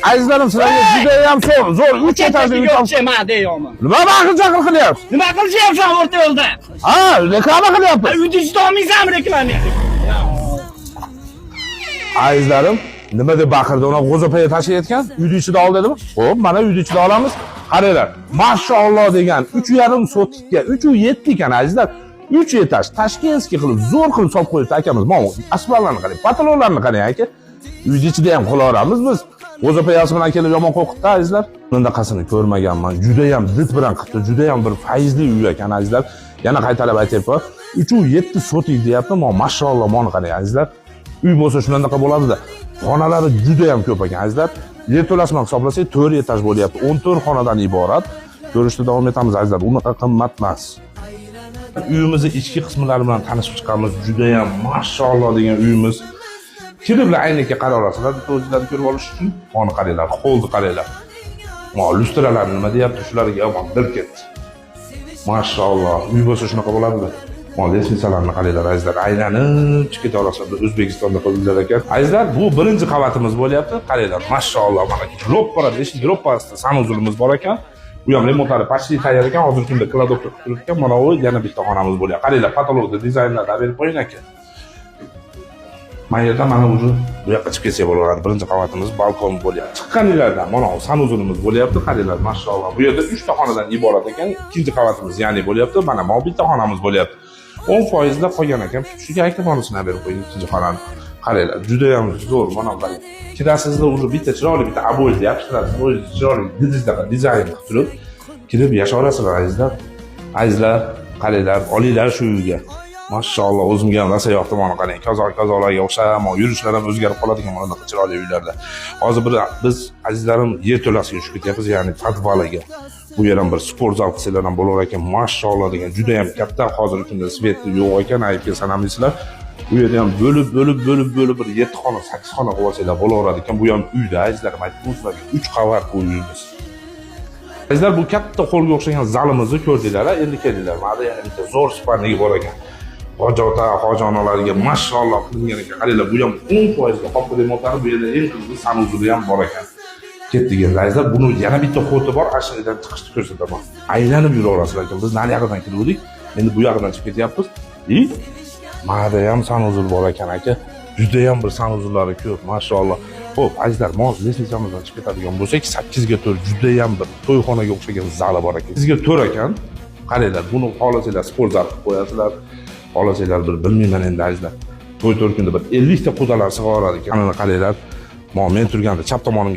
Azizlarim, sizlarga juda ham zo'r 3 etajli uy topdim. Yo'qchi, men deyapman. Nima baqir-chaqir qilyapsiz? Nima qilyapsan o'rta yo'lda? Ha, reklama qilyapsiz. Uyda chiqolmaysan reklama. Azizlarim, nima deb baqirdi? Uni g'o'zapaga tashlayotgan, uyni ichida ol dedimi? Xo'p, mana uyni ichida olamiz. Qaranglar, mashalloh degan 3,5 sotikka 3,7 ekan azizlar. 3 etaj tashkentskiy qilib, zo'r qilib solib qo'yibdi akamiz. Mana asboblarni qarang, patolonlarni qarang aka. Uyni ichida ham qilaveramiz biz. G'o'zapayasi bilan kelib yomon qo'rqitdi azizlar. Bundaqasini ko'rmaganman. Juda ham did bilan qildi, juda ham bir fayzli uy ekan azizlar. Yana qaytarib aytayapman. 3,7 sotik deyapti. Mashalloh, mana qarang azizlar. Uy bo'lsa shunaqa bo'ladi-da. Xonalari juda ham ko'p ekan azizlar. Yerto'lasini hisoblasak 4 etaj bo'lyapti. 14 xonadan iborat. Ko'rishda davom etamiz azizlar. Unaqa qimmat emas. Uyimizning ichki qismlari bilan tanishib chiqamiz. Juda ham mashalloh degan uyimiz. Kirib aynakka qarab olasizlar, o'zingizlarni ko'rib olish uchun. Mana qaranglar, qo'lni qaranglar. Mana lustralar nima deyapti, shularga ham bir ketdi. Mashalloh, uy bo'lsa shunaqa bo'ladi-da. Mana lestvisalarni qaranglar azizlar, aylanib chiqib olasizlar. O'zbekistonda qildilar ekan. Azizlar, bu birinchi qavatimiz bo'lyapti. Qaranglar, mashalloh, mana ro'para, eshik ro'parasida sanuzulimiz bor ekan. Bu ham remontlari pashli tayyor ekan. Hozirgi kunda kladovka qilib turibdi ekan. Mana u yana bitta xonamiz bo'lyapti. Qaranglar, patologda dizaynlarni berib qo'ying aka. Mana yerda mana o'zi bu yoqqa chiqib kelsa bo'laveradi. Birinchi qavatimiz balkon bo'lyapti. Chiqqan yerlardan mana sanuzulimiz bo'lyapti. Qaranglar, mashalloh. Bu yerda 3 ta xonadan iborat ekan. Ikkinchi qavatimiz ya'ni bo'lyapti. Mana bu bitta xonamiz bo'lyapti. 10% da qolgan ekan. Shunga aytmoqchiman berib qo'ying ikkinchi xonani. Qaranglar, juda ham zo'r. Mana qarang. Kirasizda o'zi bitta chiroyli bitta abo'yni yapishtirasiz. O'zi chiroyli dizayn qilib turib, kirib yashayverasizlar azizlar. Azizlar, qaranglar, olinglar shu uyga. Mashalloh, o'zimga ham rosa yoqdi. Mana qarang, kazolarga o'xshab, yurishlar ham o'zgarib qoladigan mana bunaqa chiroyli uylarda. Hozir biz azizlarim yerto'lasiga tushib ketyapmiz, ya'ni podvaliga. Bu yer ham bir sport zal qilsalar ham bo'lar ekan. Mashalloh degan juda ham katta. Hozirgi kunda svet yo'q ekan, aytib sanamliysizlar. Bu yerda ham bo'lib bir 7 xona, 8 xona qilsalar bo'laveradi ekan. Bu ham uyda azizlarim aytibsizlar, 3 qavat bu uyimiz. Azizlar, bu katta qo'lga o'xshagan zalimizni ko'rdinglar, endi kelinglar. Mana yana bitta zo'r spannigi bor ekan. Hoji ota, hoji onalarga mashalloh qilingan ekan. Qaranglar, bu ham 10% da qopqa remontlari, bu yerda eng qizig'i sanuzuli ham bor ekan. Ketdik endi azizlar, buni yana bitta xoti bor, ashinadan chiqishni ko'rsataman. Aylanib yuraverasizlar ekan. Biz nari yoqdan keldik, endi bu yoqdan chiqib ketyapmiz. Mana ham sanuzul bor ekan aka. Juda ham bir sanuzullari ko'p, mashalloh. Xo'p, azizlar, moz lesvitsamizdan chiqib ketadigan bo'lsak, 8 ga 4 juda ham bir to'yxonaga o'xshagan zali bor ekan. 8 ga 4 ekan. Qaranglar, buni xohlasanglar sport zal qilib qo'yasizlar. Xohlasanglar bir bilmayman endi azizlar. To'y kunda bir 50 ta qudalar sig'oradi ekan. Mana qaranglar. Men turganda chap tomonimga